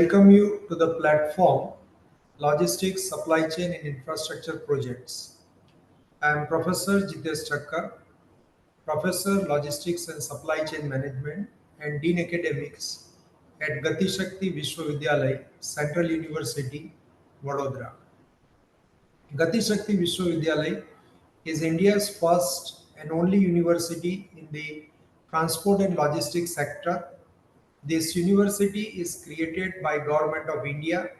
welcome you to the platform Logistics, Supply Chain and Infrastructure Projects. I am Professor Jitesh Thakkar, Professor Logistics and Supply Chain Management and Dean Academics at Gati Shakti Vishwavidyalaya, Central University, Vadodara. Gati Shakti Vishwavidyalaya is India's first and only university in the transport and logistics sector. This university is created by Government of India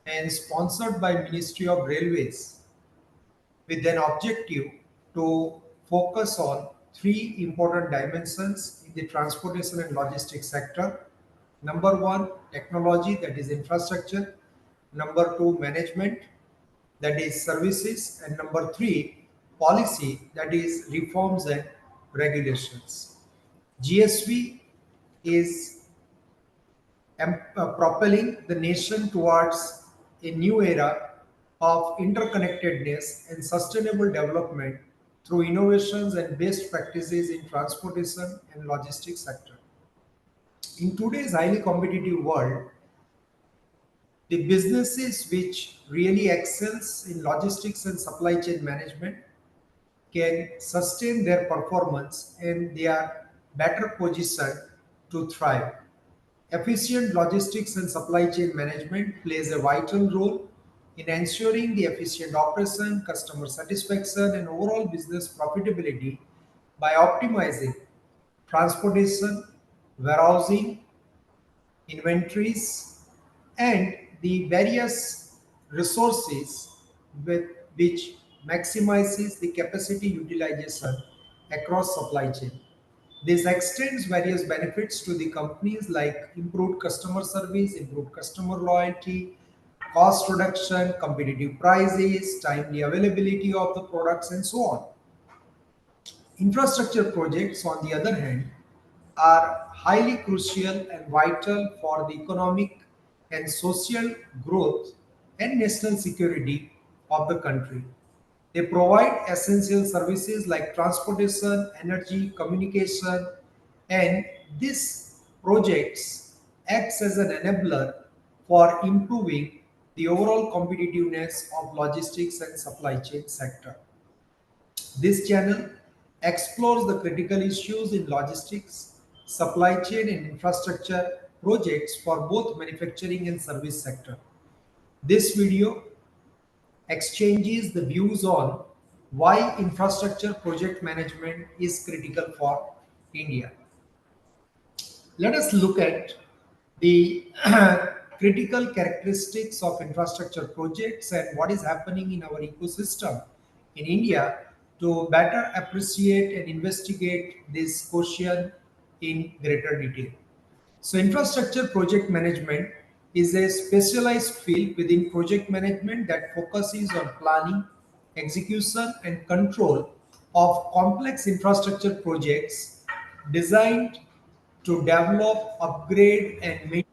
and sponsored by Ministry of Railways with an objective to focus on three important dimensions in the transportation and logistics sector. Number one, technology, that is infrastructure. Number two, management, that is services. And number three, policy, that is reforms and regulations. GSV is propelling the nation towards a new era of interconnectedness and sustainable development through innovations and best practices in transportation and logistics sector. In today's highly competitive world, the businesses which really excels in logistics and supply chain management can sustain their performance and they are better positioned to thrive. Efficient logistics and supply chain management plays a vital role in ensuring the efficient operation, customer satisfaction, and overall business profitability by optimizing transportation, warehousing, inventories, and the various resources with which maximizes the capacity utilization across supply chain. This extends various benefits to the companies like improved customer service, improved customer loyalty, cost reduction, competitive prices, timely availability of the products, and so on. Infrastructure projects, on the other hand, are highly crucial and vital for the economic and social growth and national security of the country. They provide essential services like transportation, energy, communication, and these projects acts as an enabler for improving the overall competitiveness of logistics and supply chain sector. This channel explores the critical issues in logistics, supply chain and infrastructure projects for both manufacturing and service sector. This video exchanges the views on why infrastructure project management is critical for India. Let us look at the critical characteristics of infrastructure projects and what is happening in our ecosystem in India to better appreciate and investigate this question in greater detail. So, infrastructure project management is a specialized field within project management that focuses on planning, execution, and control of complex infrastructure projects designed to develop, upgrade, and maintain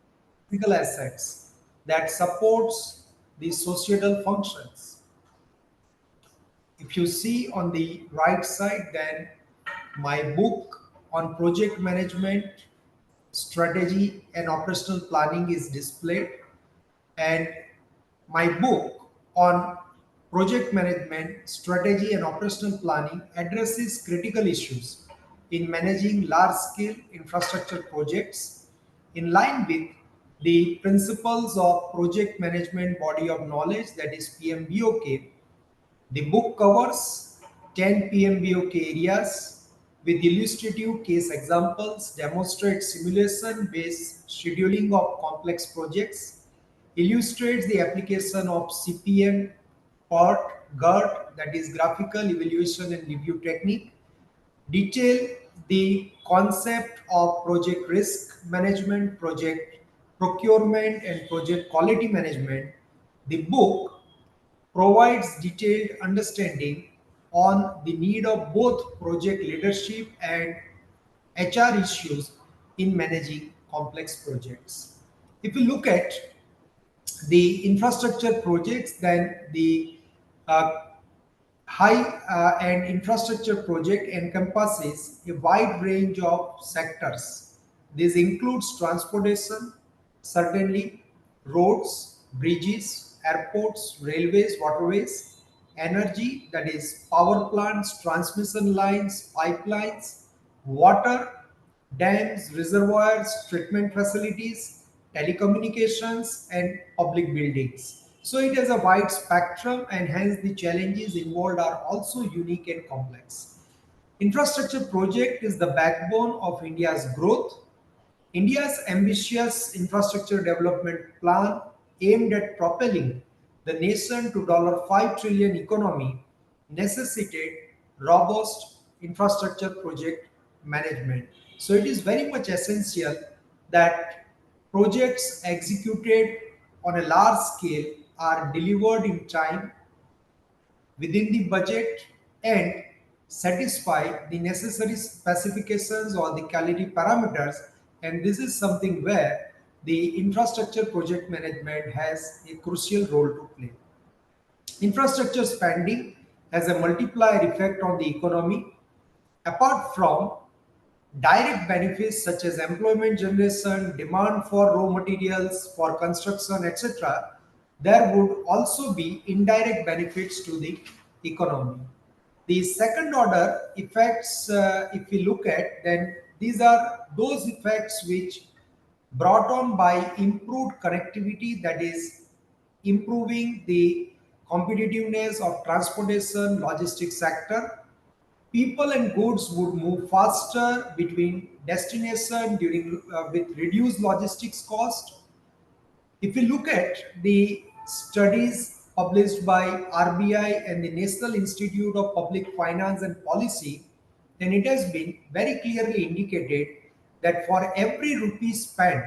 physical assets that supports the societal functions. If you see on the right side, then my book on project management, strategy, and operational planning is displayed, and my book on project management, strategy, and operational planning addresses critical issues in managing large scale infrastructure projects in line with the principles of project management body of knowledge, that is PMBOK. The book covers 10 PMBOK areas with illustrative case examples, demonstrates simulation-based scheduling of complex projects, illustrates the application of CPM, PERT, GERT, that is graphical evaluation and review technique, detail the concept of project risk management, project procurement, and project quality management. The book provides detailed understanding on the need of both project leadership and HR issues in managing complex projects. If you look at the infrastructure projects, then the uh, high and infrastructure project encompasses a wide range of sectors. This includes transportation, certainly, roads, bridges, airports, railways, waterways, energy, that is power plants, transmission lines, pipelines, water, dams, reservoirs, treatment facilities, telecommunications, and public buildings. So it has a wide spectrum, and hence the challenges involved are also unique and complex. Infrastructure project is the backbone of India's growth. India's ambitious infrastructure development plan aimed at propelling the nation to $5 trillion economy necessitate robust infrastructure project management. So it is very much essential that projects executed on a large scale are delivered in time within the budget and satisfy the necessary specifications or the quality parameters. And this is something where the infrastructure project management has a crucial role to play. Infrastructure spending has a multiplier effect on the economy. Apart from direct benefits such as employment generation, demand for raw materials for construction, etc., there would also be indirect benefits to the economy. The second order effects, if we look at, then these are those effects which brought on by improved connectivity, that is improving the competitiveness of transportation logistics sector. People and goods would move faster between destination during with reduced logistics cost. If we look at the studies published by RBI and the National Institute of Public Finance and Policy, then it has been very clearly indicated that for every rupee spent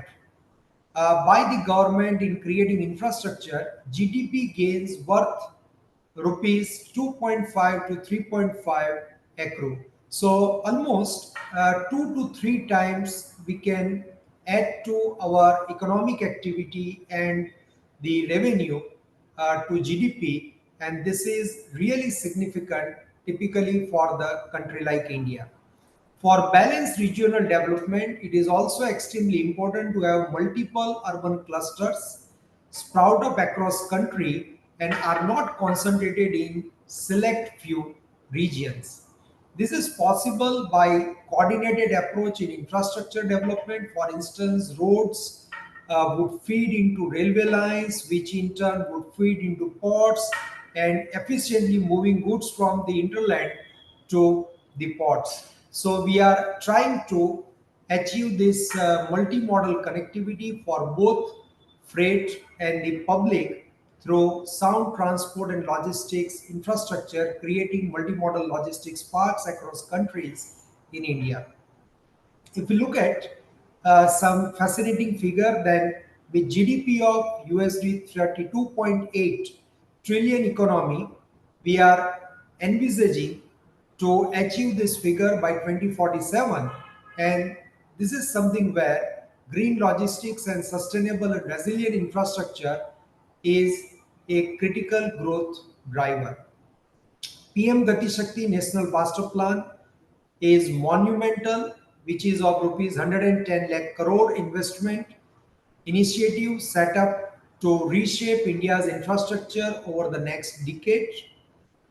by the government in creating infrastructure, GDP gains worth rupees 2.5 to 3.5 accrue. So almost 2 to 3 times we can add to our economic activity and the revenue to GDP, and this is really significant typically for the country like India. For balanced regional development, it is also extremely important to have multiple urban clusters sprout up across country and are not concentrated in select few regions. This is possible by coordinated approach in infrastructure development. For instance, roads would feed into railway lines, which in turn would feed into ports and efficiently moving goods from the hinterland to the ports. So we are trying to achieve this multimodal connectivity for both freight and the public through sound transport and logistics infrastructure, creating multimodal logistics parks across countries in India. If we look at some fascinating figure, then with GDP of USD 32.8 trillion economy, we are envisaging to achieve this figure by 2047. And this is something where green logistics and sustainable and resilient infrastructure is a critical growth driver. PM Gati Shakti National Master Plan is monumental, which is of rupees 110 lakh crore investment initiative set up to reshape India's infrastructure over the next decade.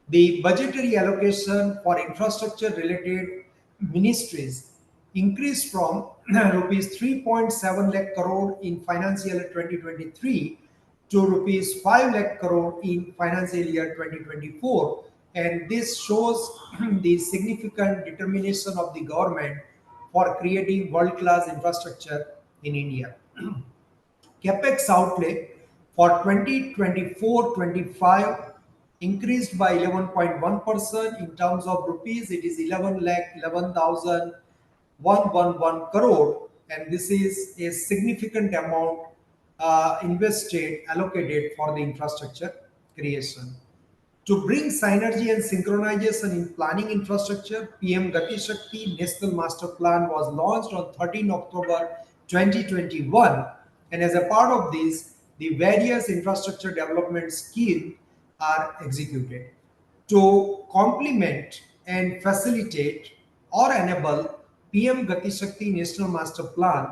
The budgetary allocation for infrastructure related ministries increased from rupees 3.7 lakh crore in financial year 2023 to rupees 5 lakh crore in financial year 2024, and this shows the significant determination of the government for creating world class infrastructure in India. Capex outlay for 2024-25 increased by 11.1% in terms of rupees. It is 11 lakh 11,111 crore, and this is a significant amount invested allocated for the infrastructure creation. To bring synergy and synchronization in planning infrastructure, PM Gati Shakti National Master Plan was launched on 13 October 2021, and as a part of this, the various infrastructure development schemes are executed. To complement and facilitate or enable PM Gati Shakti National Master Plan,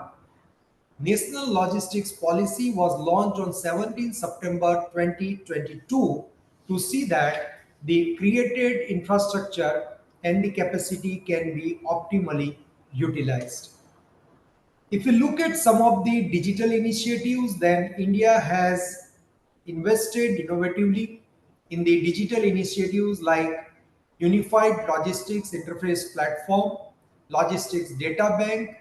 National Logistics Policy was launched on 17 September 2022 to see that the created infrastructure and the capacity can be optimally utilized. If you look at some of the digital initiatives, then India has invested innovatively in the digital initiatives like Unified Logistics Interface Platform, Logistics Data Bank,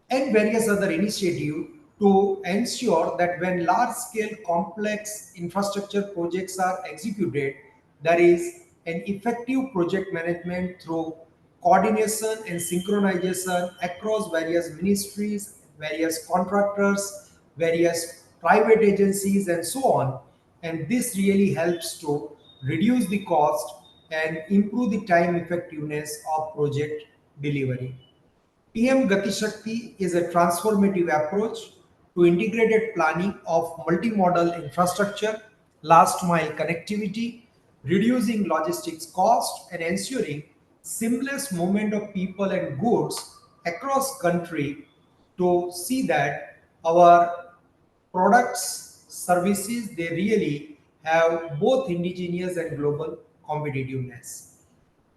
and various other initiatives to ensure that when large scale complex infrastructure projects are executed, there is an effective project management through coordination and synchronization across various ministries, various contractors, various private agencies, and so on. And this really helps to reduce the cost and improve the time effectiveness of project delivery. PM Gati Shakti is a transformative approach to integrated planning of multimodal infrastructure, last mile connectivity, reducing logistics cost, and ensuring seamless movement of people and goods across country to see that our products, services, they really have both indigenous and global competitiveness.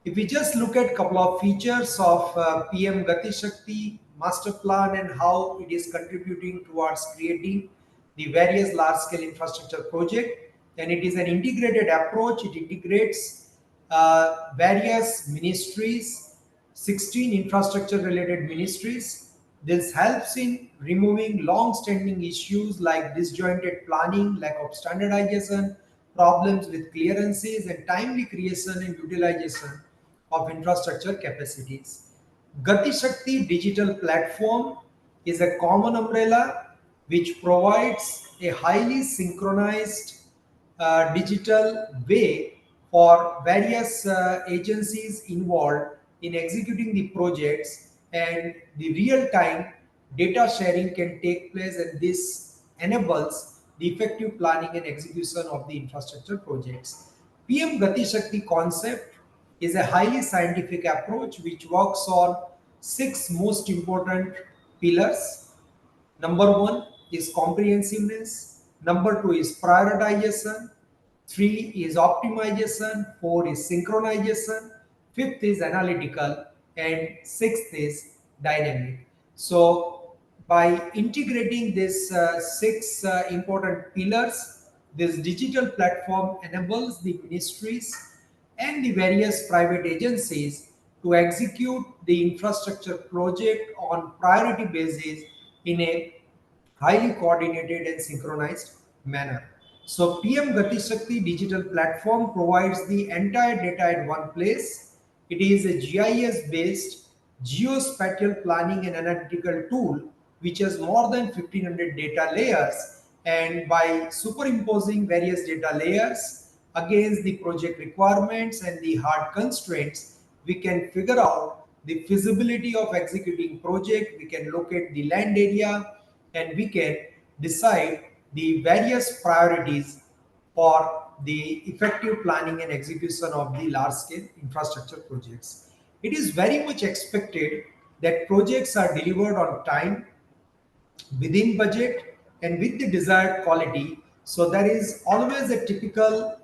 If we just look at a couple of features of PM Gati Shakti master plan and how it is contributing towards creating the various large scale infrastructure project, then it is an integrated approach. It integrates various ministries, 16 infrastructure related ministries. This helps in removing long standing issues like disjointed planning, lack of standardization, problems with clearances, and timely creation and utilization of infrastructure capacities. Gati Shakti digital platform is a common umbrella which provides a highly synchronized digital way for various agencies involved in executing the projects, and the real time data sharing can take place, and this enables the effective planning and execution of the infrastructure projects. PM Gati Shakti concept is a highly scientific approach which works on six most important pillars. Number one is comprehensiveness. Number two is prioritization. Three is optimization. Four is synchronization. Fifth is analytical. And sixth is dynamic. So, by integrating these six important pillars, this digital platform enables the ministries and the various private agencies to execute the infrastructure project on priority basis in a highly coordinated and synchronized manner. So PM Gati Shakti digital platform provides the entire data at one place. It is a GIS based geospatial planning and analytical tool which has more than 1500 data layers, and by superimposing various data layers against the project requirements and the hard constraints, we can figure out the feasibility of executing project. We can locate the land area, and we can decide the various priorities for the effective planning and execution of the large scale infrastructure projects. It is very much expected that projects are delivered on time, within budget, and with the desired quality. So there is always a typical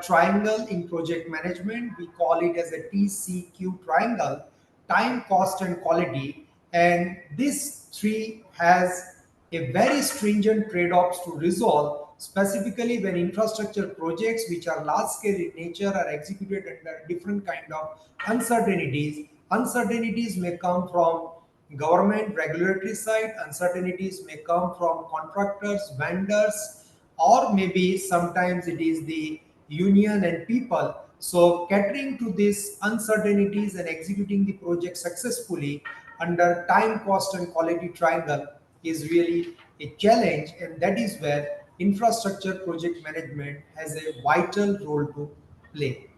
triangle in project management. We call it as a TCQ triangle: time, cost, and quality. And this three has a very stringent trade-offs to resolve, specifically when infrastructure projects which are large scale in nature are executed under different kind of uncertainties. Uncertainties may come from government regulatory side, uncertainties may come from contractors, vendors, or maybe sometimes it is the union and people. So catering to these uncertainties and executing the project successfully under time, cost, and quality triangle is really a challenge, and that is where infrastructure project management has a vital role to play.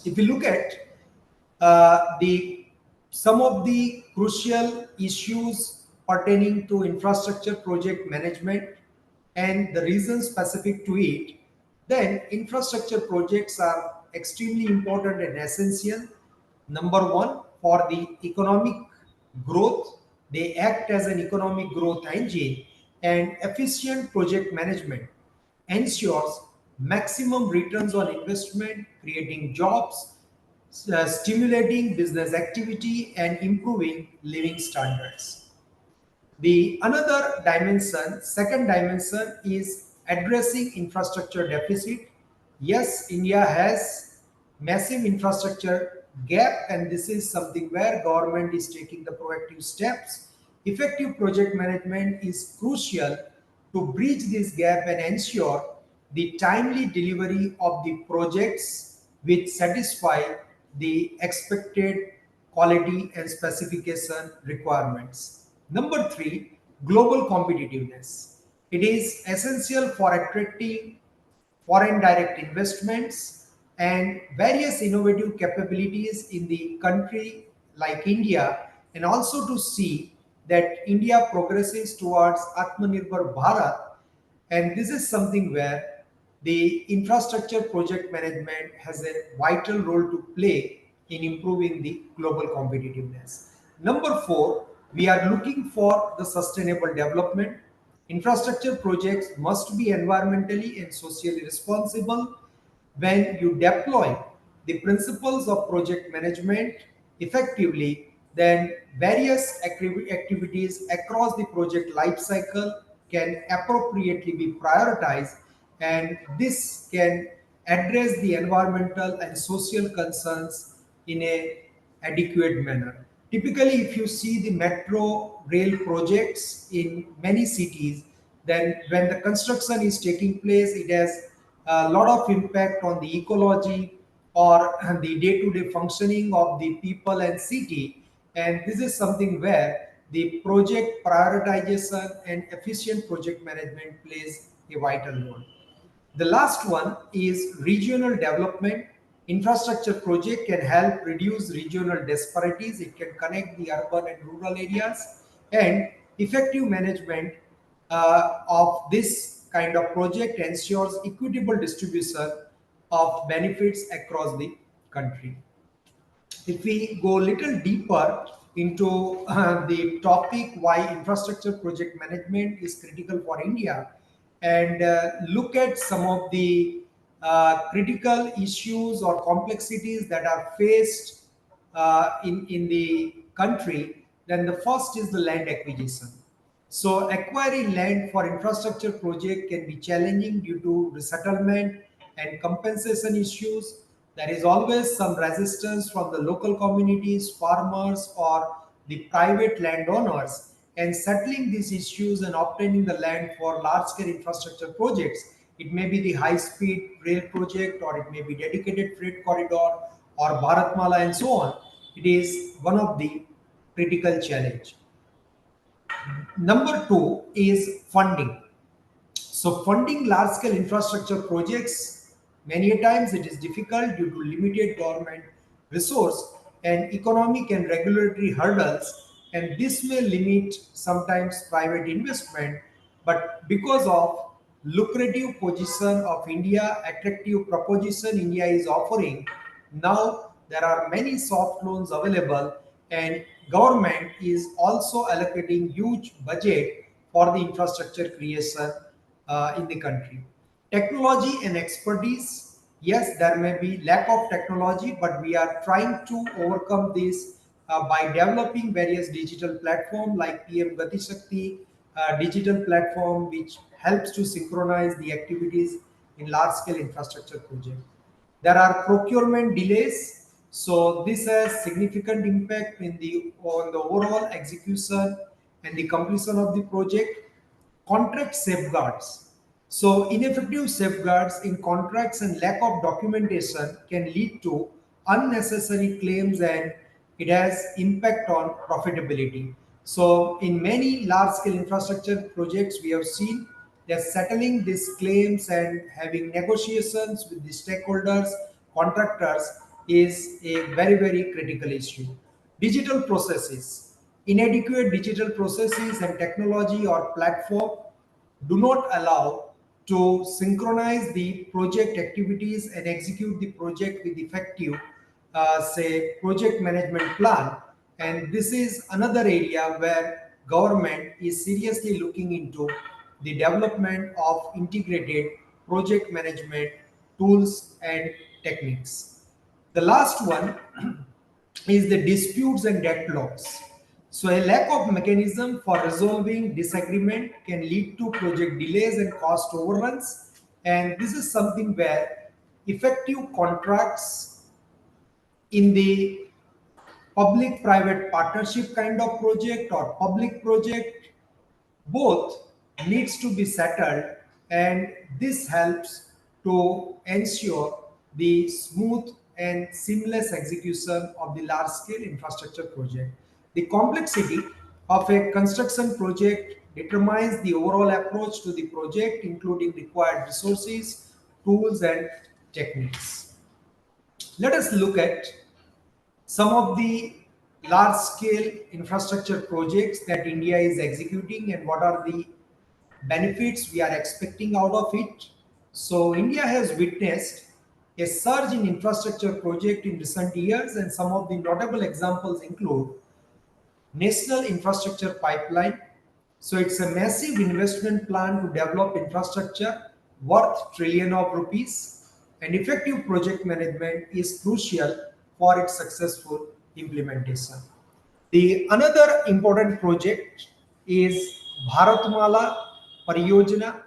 If you look at the some of the crucial issues pertaining to infrastructure project management and the reasons specific to it, then infrastructure projects are extremely important and essential. Number one, for the economic growth. They act as an economic growth engine, and efficient project management ensures maximum returns on investment, creating jobs, stimulating business activity, and improving living standards. The another dimension, second dimension, is addressing infrastructure deficit. Yes, India has massive infrastructure gap, and this is something where government is taking the proactive steps. Effective project management is crucial to bridge this gap and ensure the timely delivery of the projects which satisfy the expected quality and specification requirements. Number three, global competitiveness. It is essential for attracting foreign direct investments and various innovative capabilities in the country like India, and also to see that India progresses towards Atmanirbhar Bharat. And this is something where the infrastructure project management has a vital role to play in improving the global competitiveness. Number four, we are looking for the sustainable development. Infrastructure projects must be environmentally and socially responsible. When you deploy the principles of project management effectively, then various activities across the project life cycle can appropriately be prioritized, and this can address the environmental and social concerns in a adequate manner. Typically, if you see the metro rail projects in many cities, then when the construction is taking place, it has a lot of impact on the ecology or the day-to-day functioning of the people and city. And this is something where the project prioritization and efficient project management plays a vital role. The last one is regional development. Infrastructure project can help reduce regional disparities. It can connect the urban and rural areas, and effective management of this kind of project ensures equitable distribution of benefits across the country. If we go a little deeper into the topic why infrastructure project management is critical for India, and look at some of the critical issues or complexities that are faced in the country, then the first is the land acquisition. So acquiring land for infrastructure project can be challenging due to resettlement and compensation issues. There is always some resistance from the local communities, farmers, or the private landowners. And settling these issues and obtaining the land for large-scale infrastructure projects, it may be the high-speed rail project, or it may be dedicated freight corridor, or Bharatmala, and so on. It is one of the critical challenge. Number two is funding. So funding large scale infrastructure projects, many a times it is difficult due to limited government resource and economic and regulatory hurdles, and this may limit sometimes private investment. But because of lucrative position of India, attractive proposition India is offering, now there are many soft loans available, and government is also allocating huge budget for the infrastructure creation in the country. Technology and expertise. Yes, there may be lack of technology, but we are trying to overcome this by developing various digital platform like PM Gati Shakti digital platform, which helps to synchronize the activities in large scale infrastructure projects. There are procurement delays, so this has significant impact in the on the overall execution and the completion of the project. Contract safeguards. So ineffective safeguards in contracts and lack of documentation can lead to unnecessary claims, and it has impact on profitability. So in many large scale infrastructure projects, we have seen they're settling these claims and having negotiations with the stakeholders, contractors is a very, very critical issue. Digital processes. Inadequate digital processes and technology or platform do not allow to synchronize the project activities and execute the project with effective, say, project management plan. and this is another area where government is seriously looking into the development of integrated project management tools and techniques. The last one is the disputes and deadlocks. So, a lack of mechanism for resolving disagreement can lead to project delays and cost overruns. And this is something where effective contracts in the public private partnership kind of project or public project both needs to be settled, and this helps to ensure the smooth and seamless execution of the large scale infrastructure project. The complexity of a construction project determines the overall approach to the project, including required resources, tools and techniques. Let us look at some of the large scale infrastructure projects that India is executing and what are the benefits we are expecting out of it. So, India has witnessed a surge in infrastructure project in recent years, and some of the notable examples include National Infrastructure Pipeline. So, it's a massive investment plan to develop infrastructure worth trillion of rupees, and effective project management is crucial for its successful implementation. The another important project is Bharatmala Pariyojana.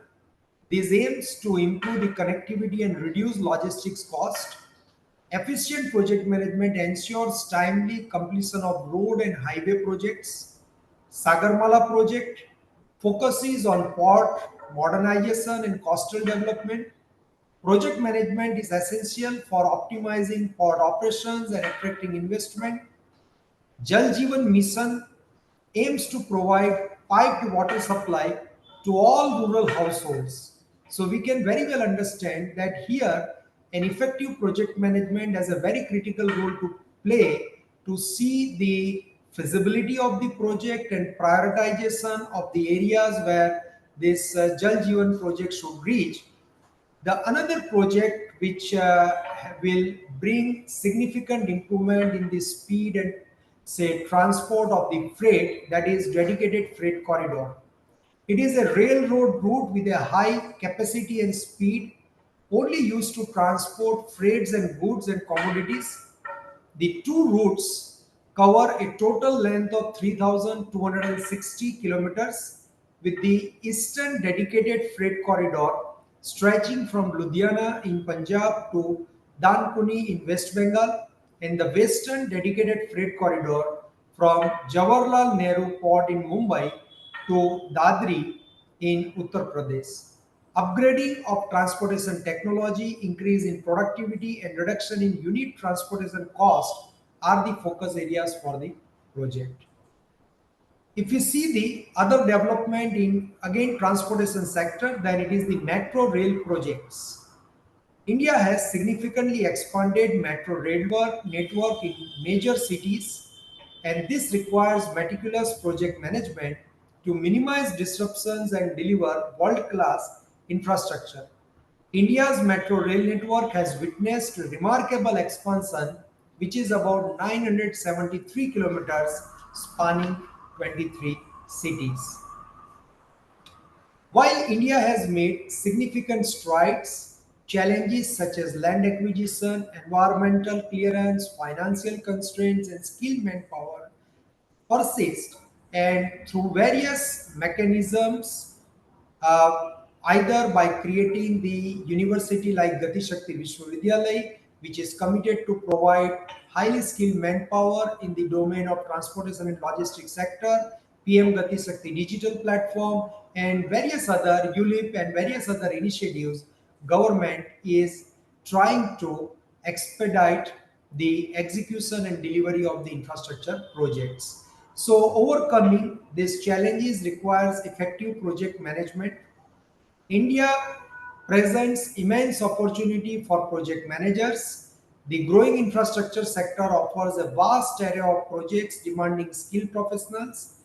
This aims to improve the connectivity and reduce logistics cost. Efficient project management ensures timely completion of road and highway projects. Sagarmala project focuses on port modernization and coastal development. Project management is essential for optimizing port operations and attracting investment. Jal Jeevan Mission aims to provide piped water supply to all rural households. So we can very well understand that here an effective project management has a very critical role to play to see the feasibility of the project and prioritization of the areas where this Jal Jeevan project should reach. The another project which will bring significant improvement in the speed and say transport of the freight, that is dedicated freight corridor. It is a railroad route with a high capacity and speed, only used to transport freights and goods and commodities. The two routes cover a total length of 3,260 kilometers, with the eastern dedicated freight corridor stretching from Ludhiana in Punjab to Dankuni in West Bengal, and the western dedicated freight corridor from Jawaharlal Nehru Port in Mumbai to Dadri in Uttar Pradesh. Upgrading of transportation technology, increase in productivity, and reduction in unit transportation cost are the focus areas for the project. If you see the other development in again transportation sector, then it is the metro rail projects. India has significantly expanded metro railway network in major cities, and this requires meticulous project management to minimize disruptions and deliver world-class infrastructure. India's metro rail network has witnessed remarkable expansion, which is about 973 kilometers spanning 23 cities. While India has made significant strides, challenges such as land acquisition, environmental clearance, financial constraints, and skilled manpower persist, and through various mechanisms, either by creating the university like Gati Shakti Vishwavidyalay, which is committed to provide highly skilled manpower in the domain of transportation and logistics sector, PM Gati Shakti digital platform, and various other ULIP and various other initiatives, government is trying to expedite the execution and delivery of the infrastructure projects. So overcoming these challenges requires effective project management. India presents immense opportunity for project managers. The growing infrastructure sector offers a vast array of projects demanding skilled professionals,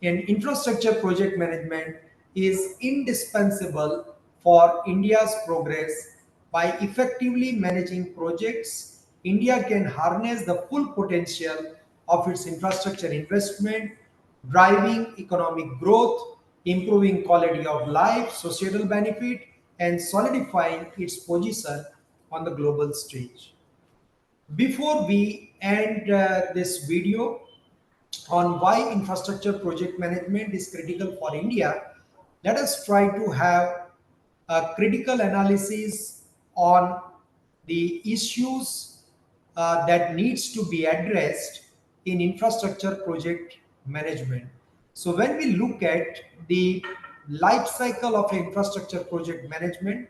and infrastructure project management is indispensable for India's progress. By effectively managing projects, India can harness the full potential of its infrastructure investment, driving economic growth, improving quality of life, societal benefit, and solidifying its position on the global stage. Before we end this video on why infrastructure project management is critical for India, let us try to have a critical analysis on the issues that needs to be addressed in infrastructure project management. So when we look at the life cycle of infrastructure project management,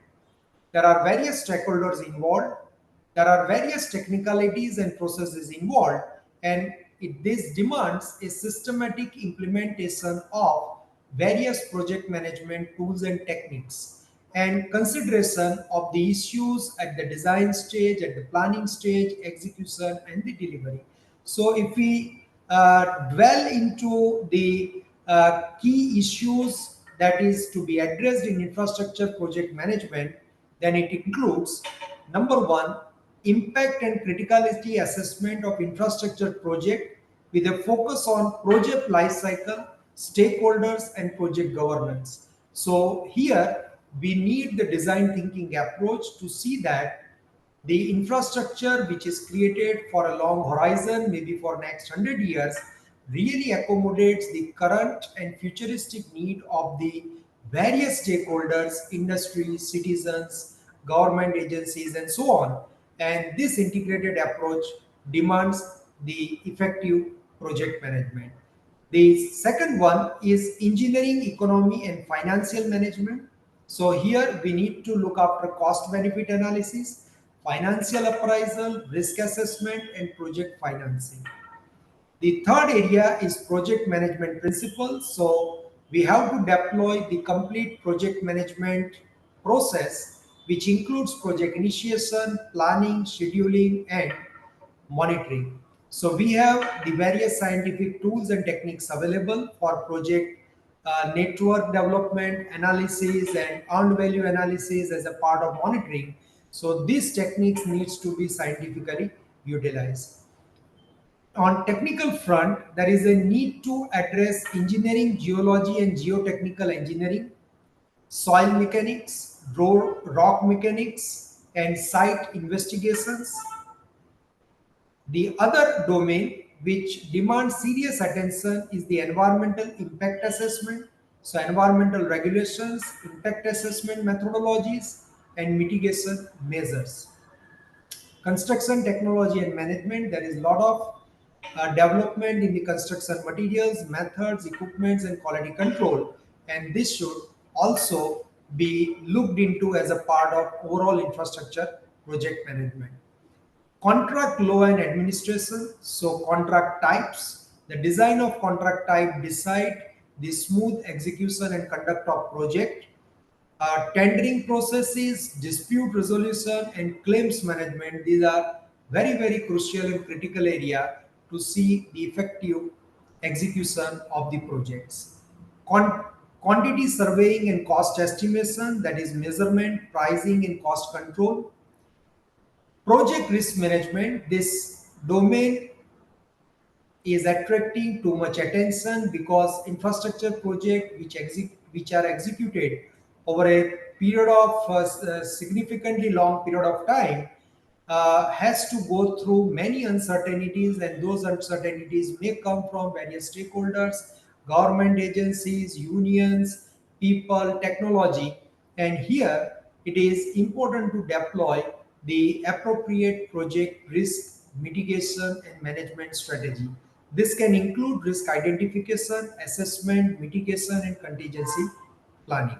there are various stakeholders involved. There are various technicalities and processes involved, and this demands a systematic implementation of various project management tools and techniques, and consideration of the issues at the design stage, at the planning stage, execution, and the delivery. So, if we dwell into the key issues that is to be addressed in infrastructure project management, then it includes number one, impact and criticality assessment of infrastructure project with a focus on project life cycle, stakeholders, and project governance. So here we need the design thinking approach to see that the infrastructure which is created for a long horizon, maybe for next 100 years, really accommodates the current and futuristic need of the various stakeholders, industry, citizens, government agencies, and so on. And this integrated approach demands the effective project management. The second one is engineering, economy, and financial management. So here we need to look after cost benefit analysis, financial appraisal, risk assessment, and project financing. The third area is project management principles. So we have to deploy the complete project management process, which includes project initiation, planning, scheduling, and monitoring. So we have the various scientific tools and techniques available for project network development, analysis, and earned value analysis as a part of monitoring. So these techniques needs to be scientifically utilized. On technical front, there is a need to address engineering, geology, and geotechnical engineering, soil mechanics, rock mechanics, and site investigations. The other domain which demands serious attention is the environmental impact assessment. So, environmental regulations, impact assessment methodologies, and mitigation measures. Construction technology and management, there is a lot of development in the construction materials, methods, equipments, and quality control, and this should also be looked into as a part of overall infrastructure project management. Contract law and administration, so contract types, the design of contract type decide the smooth execution and conduct of project. Tendering processes, dispute resolution, and claims management, these are very crucial and critical area to see the effective execution of the projects. Quantity surveying and cost estimation, that is measurement, pricing, and cost control. Project risk management, this domain is attracting too much attention because infrastructure projects which are executed over a period of significantly long period of time has to go through many uncertainties, and those uncertainties may come from various stakeholders, government agencies, unions, people, technology, and here it is important to deploy the appropriate project risk mitigation and management strategy. This can include risk identification, assessment, mitigation, and contingency planning.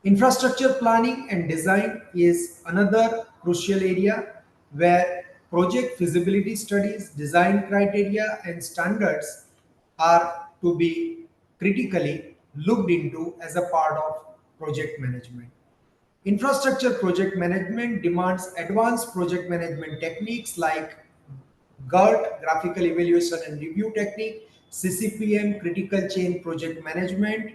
Infrastructure planning and design is another crucial area where project feasibility studies, design criteria, and standards are to be critically looked into as a part of project management. Infrastructure project management demands advanced project management techniques like GERT, graphical evaluation and review technique, CCPM, critical chain project management,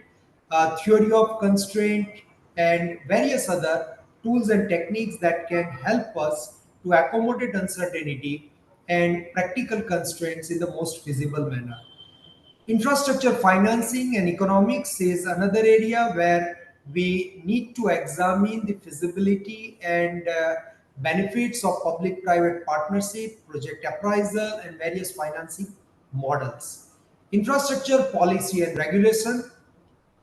theory of constraint, and various other tools and techniques that can help us to accommodate uncertainty and practical constraints in the most feasible manner. Infrastructure financing and economics is another area where we need to examine the feasibility and benefits of public private partnership, project appraisal, and various financing models. Infrastructure policy and regulation,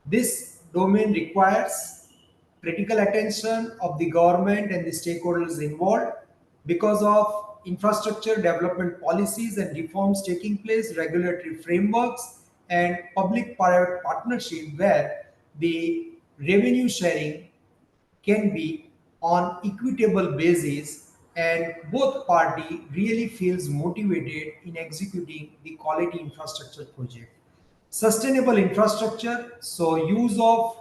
this domain requires critical attention of the government and the stakeholders involved because of infrastructure development policies and reforms taking place, regulatory frameworks, and public-private partnership where the revenue sharing can be on equitable basis and both party really feels motivated in executing the quality infrastructure project. Sustainable infrastructure, so use of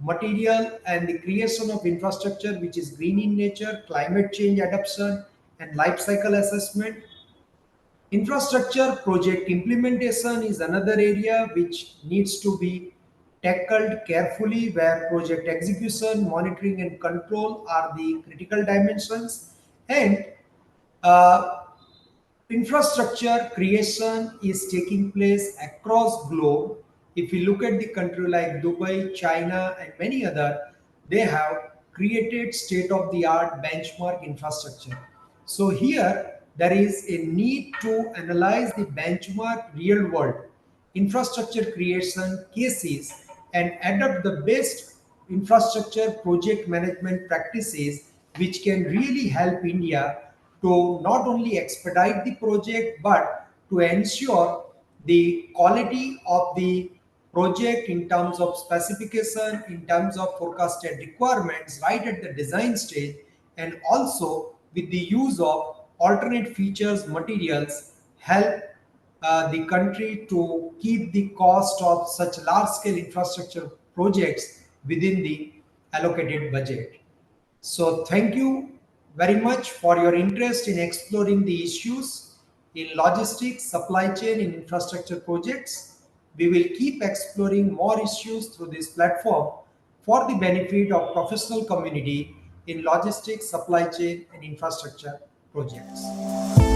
material and the creation of infrastructure which is green in nature, climate change adaptation, and life cycle assessment. Infrastructure project implementation is another area which needs to be tackled carefully, where project execution, monitoring, and control are the critical dimensions. And uh, infrastructure creation is taking place across globe. If you look at the country like Dubai, China, and many other, they have created state of the art benchmark infrastructure. So here there is a need to analyze the benchmark real world infrastructure creation cases and adopt the best infrastructure project management practices which can really help India to not only expedite the project but to ensure the quality of the project in terms of specification, in terms of forecasted requirements right at the design stage, and also with the use of alternate features materials help the country to keep the cost of such large scale infrastructure projects within the allocated budget. So, thank you very much for your interest in exploring the issues in logistics, supply chain, and infrastructure projects. We will keep exploring more issues through this platform for the benefit of professional community in logistics, supply chain, and infrastructure projects.